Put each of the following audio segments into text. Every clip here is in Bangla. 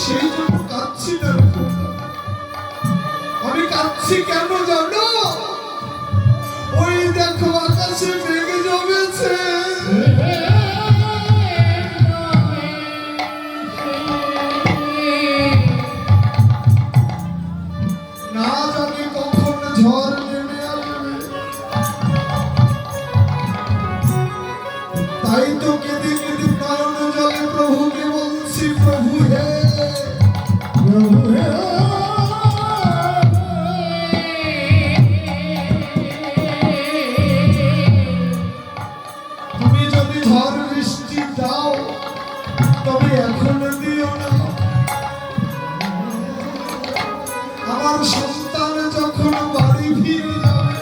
সেই জন্য কাঁদছি না। আমি কাঁদছি কেন জানো? ওই দেখো আকাশে মেঘ জমেছে। না জানি কখন ঝড় নেমে আসবে। তাই তো কেঁদে কেঁদে নয়ন জলে প্রভুকে বলছি, প্রভু হে, প্রভু হে। তুমি যদি ঝড় বৃষ্টি দাও তবে এখন দিও না। আমার সন্তান যখন বাড়ি ফিরে যাবে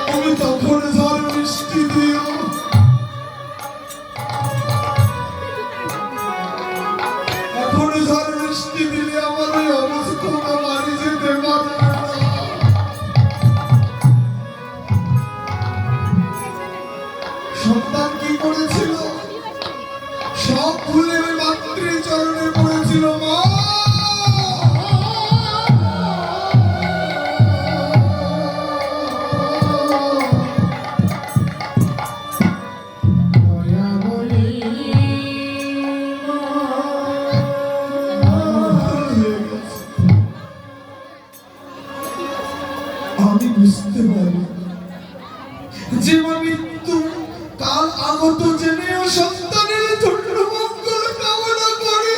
তুমি তখন ঝড় বৃষ্টি দিও। এখন ঝড় বৃষ্টি দিলে আমার ওই অবস্থা বাড়ি যেতে পারবে না। সন্তান কি করেছিল? সব ভুলে ওই মাতৃ চরণে পড়েছিল, মা আমি বুঝতে পারি যে মৃত্যু কাল আগত জেনেও সন্তানের জন্য মঙ্গল কামনা করে।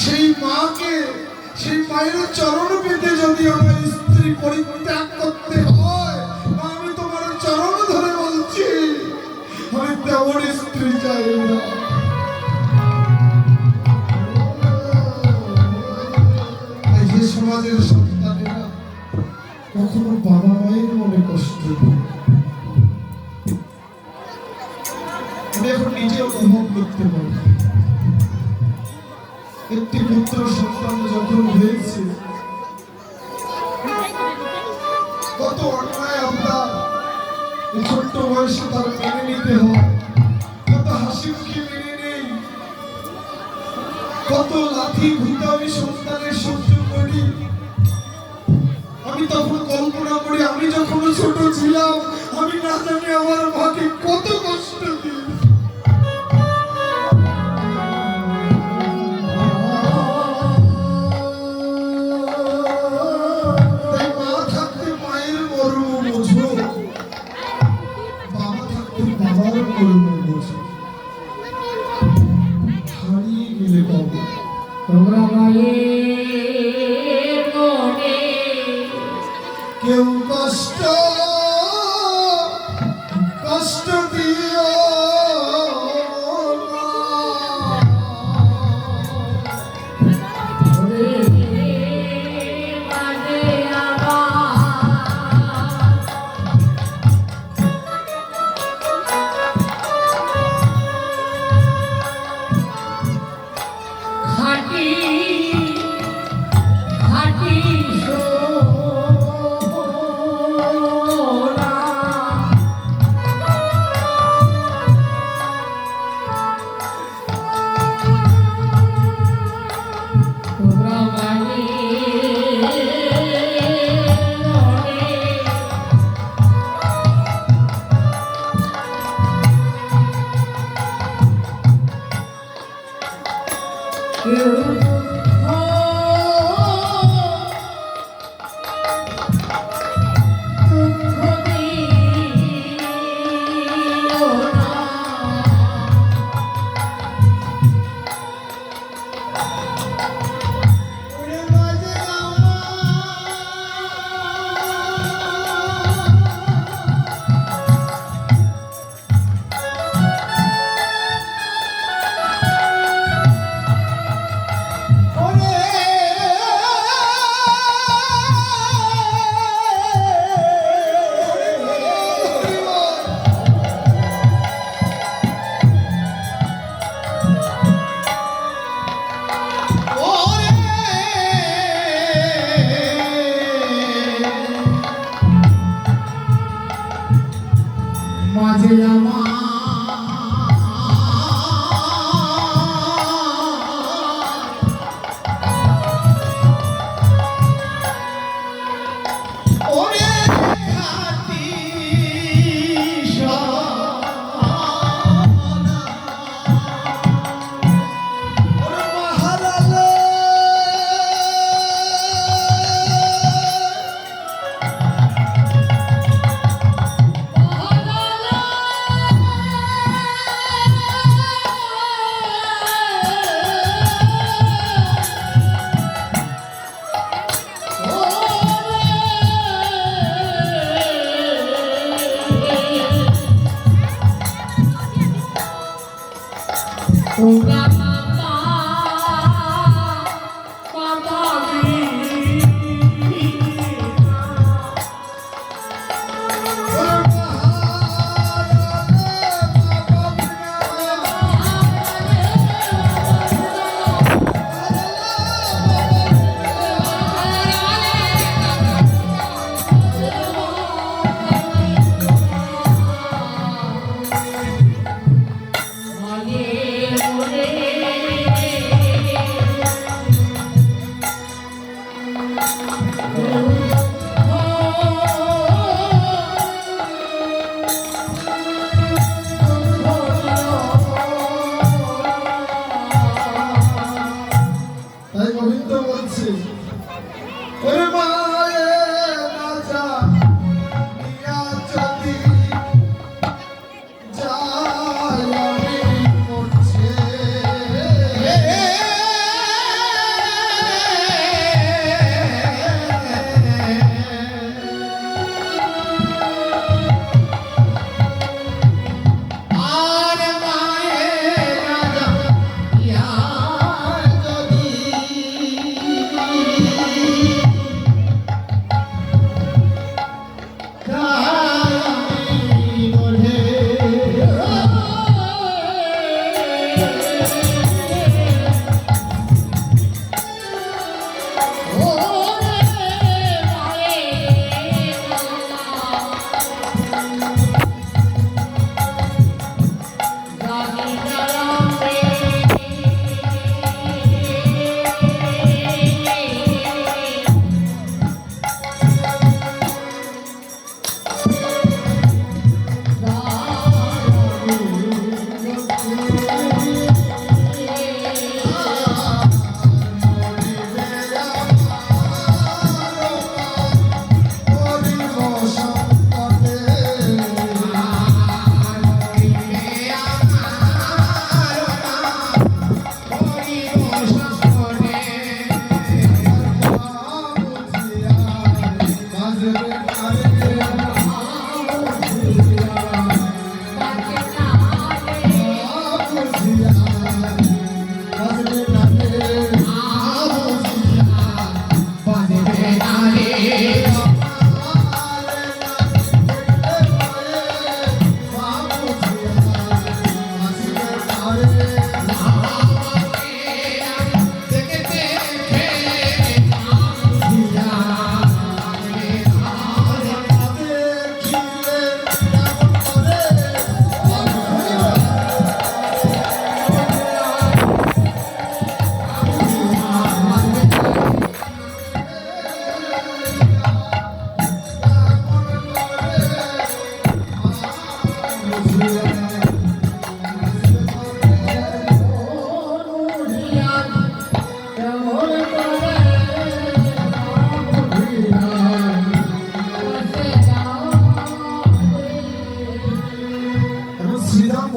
সেই মাকে, সেই মায়ের চরণ পেতে যদি আমার স্ত্রী পরিত্যাগ করতে হয়, আমি তোমার চরণ ধরে বলছি আমি তেমন স্ত্রী চাই না। সমাজের সন্তানেরা কখনো বাবা মায়ের মনে কষ্ট দেয়। আমি এখন নিজে অনুভব করতে পারি, একটি পুত্র সন্তান যখন হয়েছে কত অন্যায় আমরা ছোট্ট বয়সে তার মেনে নিতে হয়, কত হাসি মুখে মেনে নেই, কত লাথি ভূতা আমি সন্তানের সহ্য করি। আমি তখন কল্পনা করি আমি যখন ছোট ছিলাম আমি না জানি আমার মাকে কত কষ্ট দিই। তাই মা থাকতে মায়ের মর্ম বোঝো, বাবা থাকতে বাবার মর্ম বোঝো। হারিয়ে গেলে পাবো তোমরা মায়ের মনে কেউ কষ্ট কষ্ট দিও। ওরে খাটি সোনা, ওরে মহারালে, তোরা মামা পাবি ওরে তাই গোবিন্দ বলছে, ওরে মায়ে রাজা নিয়া যদি যায় আমি মরছে। আর মায়ে রাজা নিয়া যদি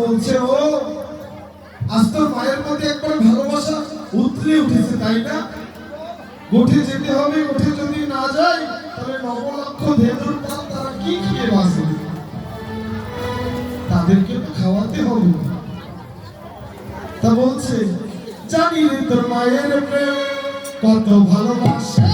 বলছে, ও আজ তোর মায়ের প্রতি একবার ভালোবাসা উতলে উঠেছে, তাই না? উঠে যেতে হবে, উঠে যদি না যাই তাহলে নবলক্ষ ধেনুর পাল তারা কি খেয়ে বাঁচবে? তাদেরকে তো খাওয়াতে হবে। তা বলছে, জানি রে তোর মায়ের প্রেম কত ভালোবাসে,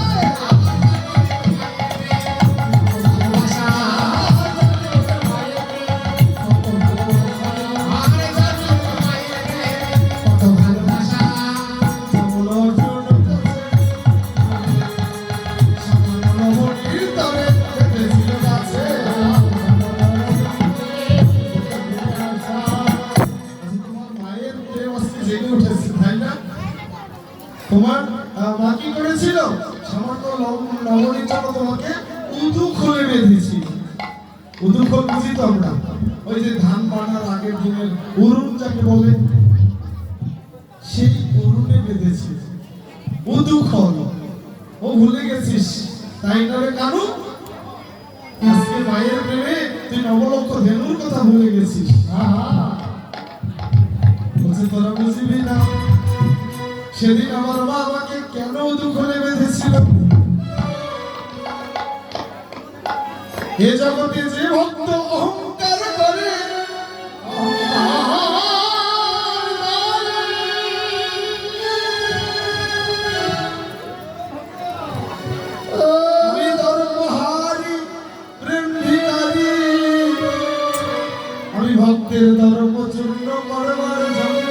ছিল সামান্য নবনীর জন্য তোমাকে উদু খুলে বেঁধেছি। উদু খোল বুঝি তো আমরা, ওই যে ধান বানার আগের দিনের উরুন যাকে বলে, সেই উরুনে বেঁধেছি উদু খোল। ও ভুলে গেছিস তাই না রে কানু? আজকে মায়ের প্রেমে তুই নবলক্ষ ধেনুর কথা ভুলে গেছিস। বলছে তোরা বুঝবি না, সেদিন আমার মা আমাকে কেন উদু খোলে বেঁধেছিল। এ জগতে যে ভক্ত অহংকার করে, আমি ধর্মহারি প্রেম ভিখারি, আমি ভক্তের ধর্ম চূর্ণ করবার জন্য।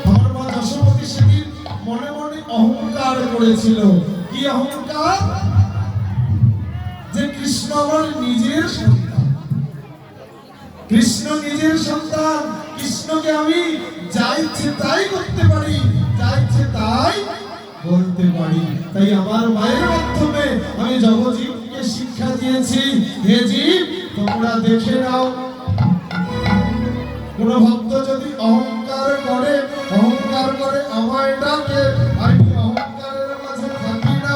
আমার মা যশোমতী সেদিন মনে মনে অহংকার করেছিল। কি অহংকার? যে কৃষ্ণ আমার নিজের সন্তান, কৃষ্ণ নিজের সন্তান, কৃষ্ণকে আমি যা ইচ্ছে তাই করতে পারি, যা ইচ্ছে তাই বলতে পারি। তাই আমার মায়ের মাধ্যমে আমি জগজীবকে শিক্ষা দিয়েছি, হে জীব তোমরা দেখে নাও, কোন ভক্ত যদি অহংকার করে আমায় ডাকে, আমি অহংকারের মাঝে থাকি না।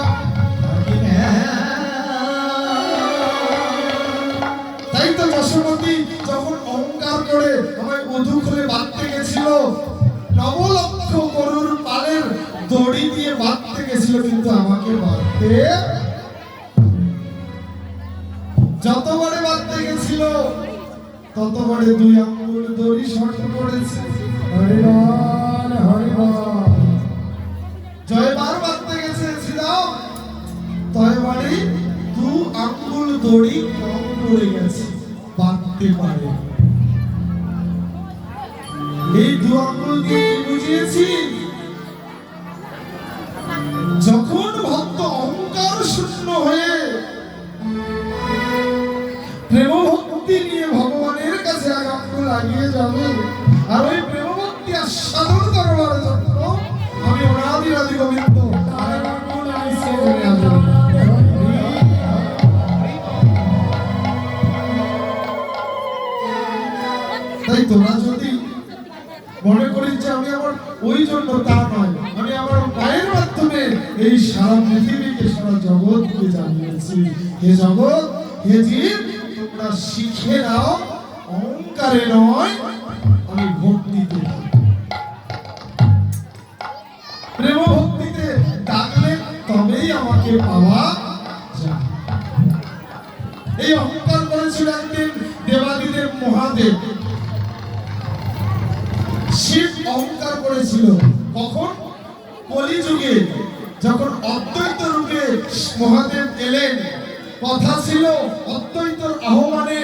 তাই তো যশোমতী যখন অহংকার করে আমায় উদু খুলে বাঁধতে গেছিল, নবলক্ষ গরুর পালের দড়ি দিয়ে বাঁধতে গেছিল, কিন্তু আমাকে বাঁধতে, যতবারে বাঁধতে গেছিল ততবারে 2 আঙ্গুল দড়ি শর্ট পড়েছে। হরিবল হরিবল। জয়বার বাঁধতে গেছে শ্রীরাম, তয়বারে 2 আঙ্গুল দড়ি কম পড়ে গেছে, বাঁধতে পারে। এই 2 আঙ্গুল দিয়ে কি বুঝিয়েছি? যখন ভক্ত অহংকার শূন্য হয়ে প্রেম ভক্তি নিয়ে ভগবানের কাছে এক আঙ্গুল আগিয়ে যাবে, আর ওই প্রেম ভক্তি আস্বাদন করবার জন্য আমি অনাদি আদি গোবিন্দ আরেক আঙ্গুল নিচে চলে আসবো। তাই তোরা যদি মনে করিস যে আমি আমার ওই জন্য, তা নয়, আমি আমার মায়ের মাধ্যমে এই সারা পৃথিবীকে, সারা জগৎকে জানিয়েছি। হে জগৎ, হে জীব, তোমরা শিখে নাও, অহংকারে নয়, আমি ভক্তিতে, প্রেম ভক্তিতে ডাকলে তবেই আমাকে পাওয়া যায়। এই অহংকার করেছিল একদিন দেবাদিদেব মহাদেব। শিব অহংকার করেছিল কখন? কলিযুগে, যখন অদ্বৈত রূপে মহাদেব এলেন, কথা ছিল অদ্বৈতর আহ্বানে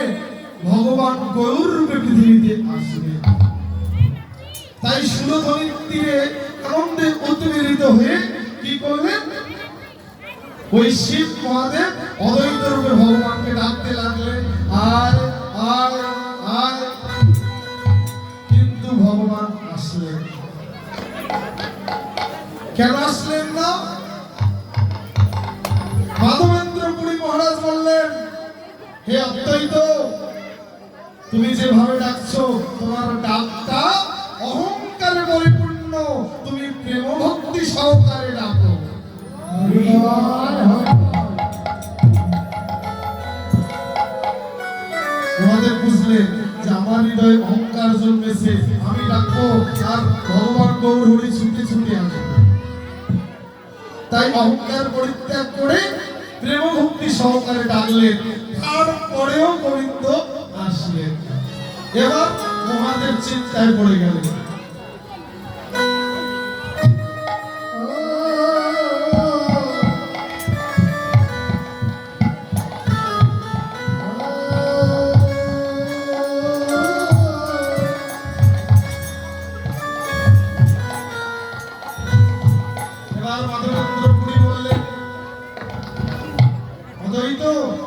ভগবান গৌর রূপে পৃথিবীতে আসবেন। তাই সুরধ্বনির তীরে আনন্দে উদ্বেলিত হয়ে কি করলেন? ওই শিব মহাদেব অদ্বৈত রূপে ভগবানকে ডাকতে লাগলেন, আয় আয় আয়, কিন্তু ভগবান আসলেন। কেন আসলেন না? মাধবেন্দ্র পুরী মহারাজ বললেন, হে অদ্বৈত, তুমি যেভাবে ডাকছো তোমার ডাকটা অহংকারে পরিপূর্ণ, তুমি প্রেম ভক্তি সহকারে ডাকো। তোমাদের বুঝলেন যে আমার হৃদয়ে অহংকার জন্মেছে, আমি ডাকবো আর ভগবান গৌর হরি ছুটে ছুটে আসবে। তাই অহংকার পরিত্যাগ করে প্রেম ভক্তি সহকারে ডাকলেন, তারপরেও গোবিন্দ আসলেন। এবার মহাদেব চিন্তায় পড়ে গেলেন।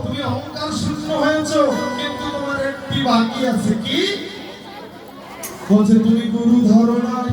তুমি অহংকার শূন্য হয়েছো, কিন্তু তোমার একটি বাকি আছে। কি বলছে? তুমি গুরু ধরো নাই,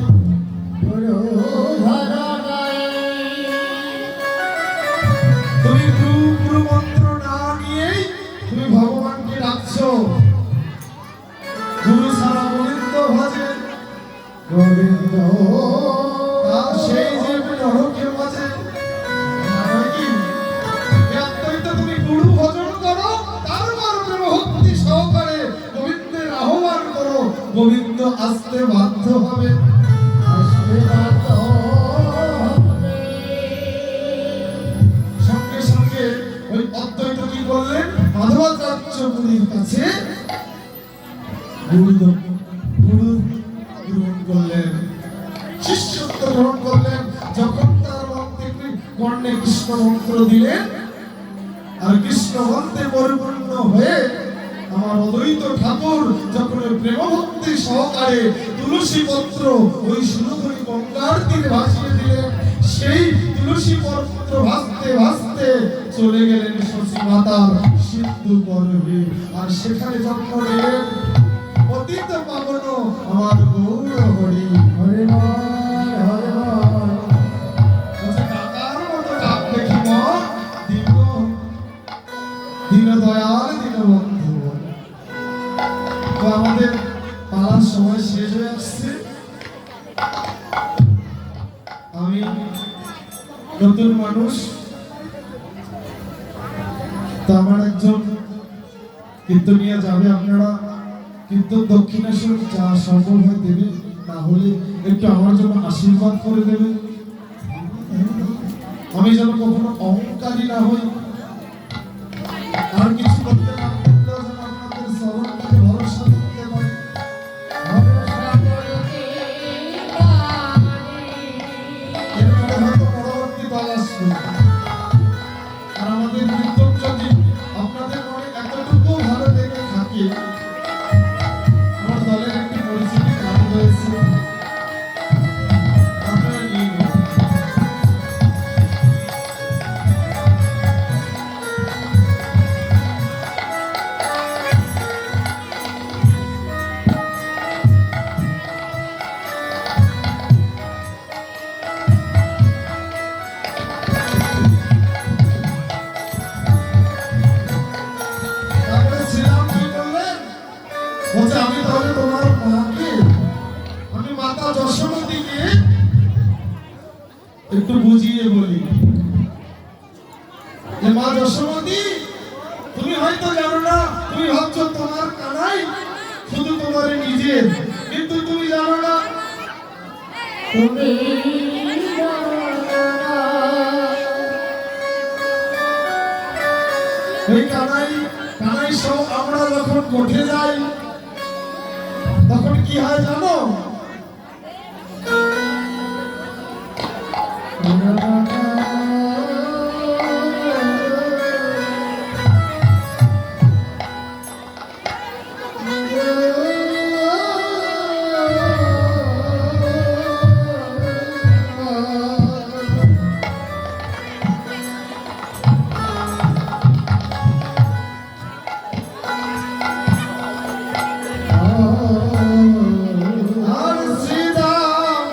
আসতে বাধ্য হবে। আসবে বাধ্য হবে। সঙ্গে সঙ্গে ওই অদ্বৈত কি করলেন, মাধবাচার্য মুনির কাছে গুরু গ্রহণ করলেন, শিষ্যত্ব গ্রহণ করলেন। যখন তার কর্ণে কৃষ্ণ মন্ত্র দিলেন, আর কৃষ্ণ মন্ত্রে পরিপূর্ণ হয়ে আমার অদ্বৈত ঠাকুর যখন প্রেম ভক্তি সহকারে তুলসী পত্র ওই সুরধুরি গঙ্গার তীরে ভাসিয়ে দিলেন, সেই তুলসী পত্র ভাসতে ভাসতে চলে গেলেন শশী মাতার সিন্ধু গর্ভে। আর সেখানে জন্ম নিলেন পতিত পাবন আমার গৌর হরি। হরে বল, হরে বল। বলছে, কাকার মতো ডাক দেখি মন, দীন দয়াল দীনবন্ধু। তো আমাদের পালার সময় শেষ হয়ে আসছে। আমি নতুন মানুষ, তো আমার একজন কীর্তনিয়া যাবে, আপনারা কীর্তন দক্ষিণেশ্বর যা সম্ভব হয় দেবেন, না হলে একটু আমার জন্য আশীর্বাদ করে দেবেন। আমি যেন কখনো অহংকারী না হই, আর কিছু করতে না পারলেও যেন আপনাদের চরণ থেকে ভরসা করতে পারি। ভরসা করতে পারি। এরপরে হয়তো পরবর্তী দল আসবে। আর আমাদের কীর্তন যদি আপনাদের মনে এতটুকু ভালো লেগে থাকে, আমার দলের একটি পরিচিতি গান রয়েছে, আপনারা নিয়ে নিন। তারপরে শ্রীরাম কি করলেন? বলছে, আমি তাহলে তোমার মাকে, আমি মাতা যশোমতীকে একটু বুঝিয়ে বলি যে, মা যশোমতী, তুমি হয়তো জানো না, তুমি ভাবছো তোমার কানাই শুধু তোমার নিজের, কিন্তু তুমি জানো না তুমি জানো না। এই কানাই সব আমরা যখন কোঠে যাই, তখন কি হয় জানো? আর শ্রীরাম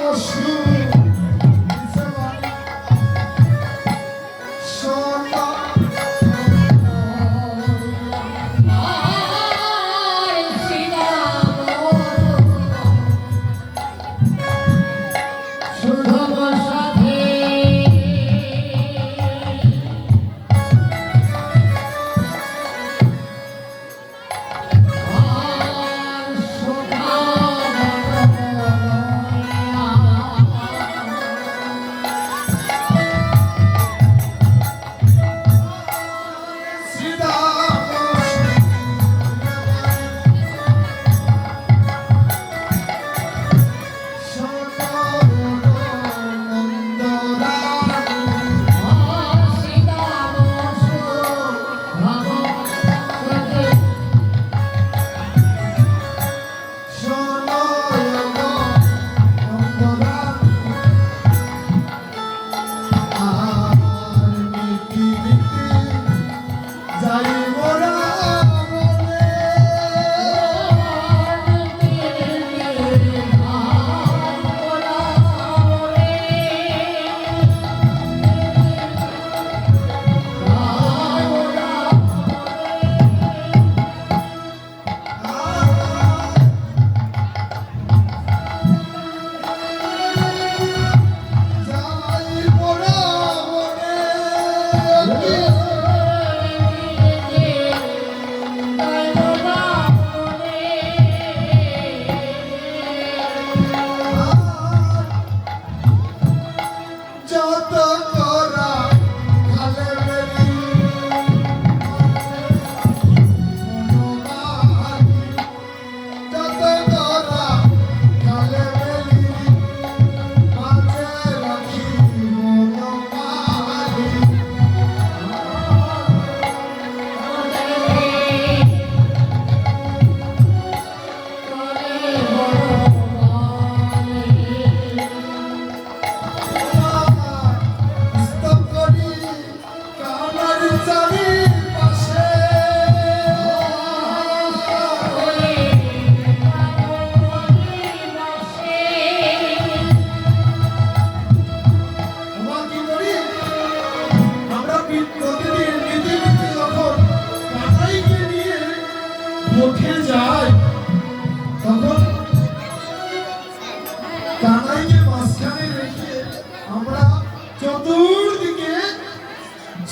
চতুর্দিকে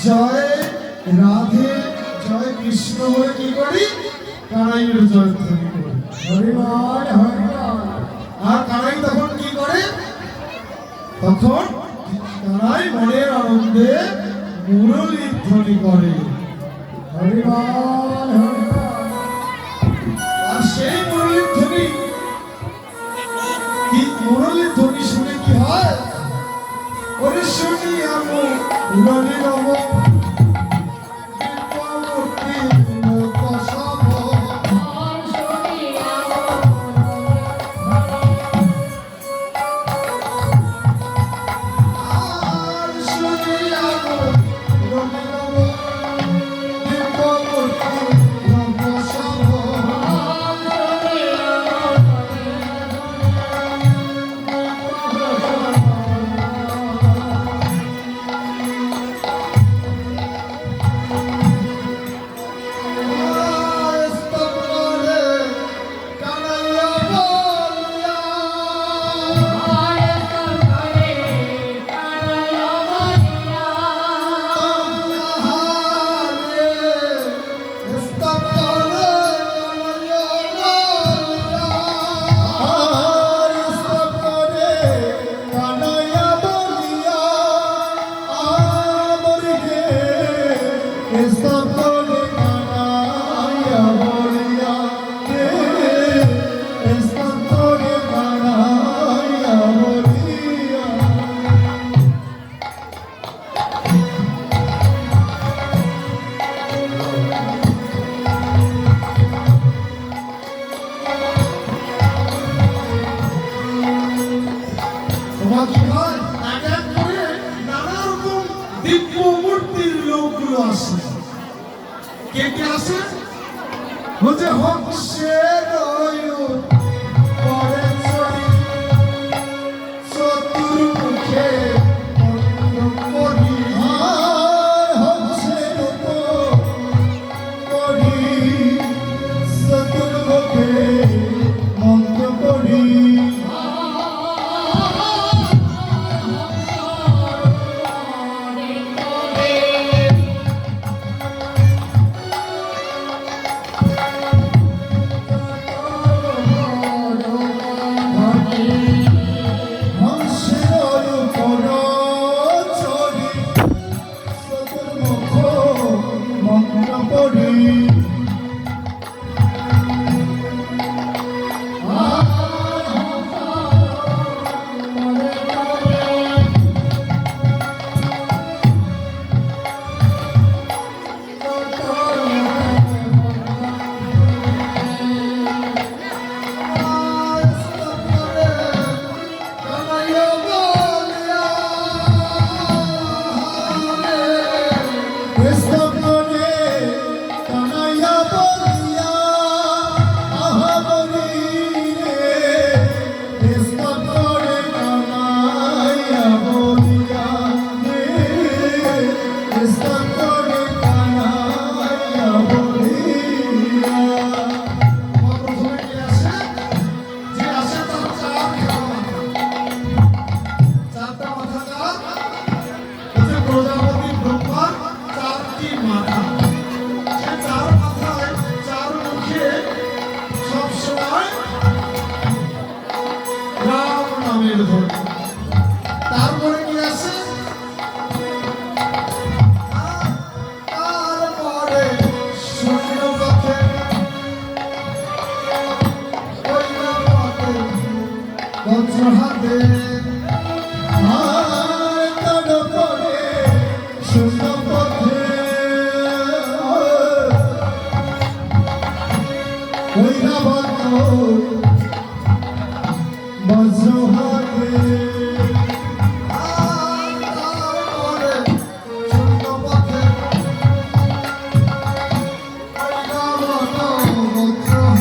জয় রাধে জয় কৃষ্ণ বলে কি করি কানাইয়ের জয়ধ্বনি করি। হরিবল হরিবল আর কানাই তখন কি করে তখন কানাই মনের আনন্দে মুরলীর ধ্বনি করে। হরিবল হরিবল আর সেই মুরলীর ধ্বনি কি মুরলীর ধ্বনি শুনে কি হয় ওরে শুনি আমি মুরলী নব বিপমূর্তি লোকসভ আর শুনি আমি মুরলী নব বিপমূর্তি লোকসভ তোমার কি হয় এক এক করে নানা রকম দিব্য মূর্তির লোকগুলো আসে। কে কে আসে বলছে হংসের পরে চড়ি চতুর্মুখে করি হংসের করি চতুর্মুখে মন্ত্র করি প্রজাপতি ব্রহ্মার চারটি মাথা, সে চার মাথায় চার মুখে সবসময় রাম নামের ধ্বনি। তারপরে কি আছে? তারপরে শূন্য পথে বজ্র হাতে বজ্র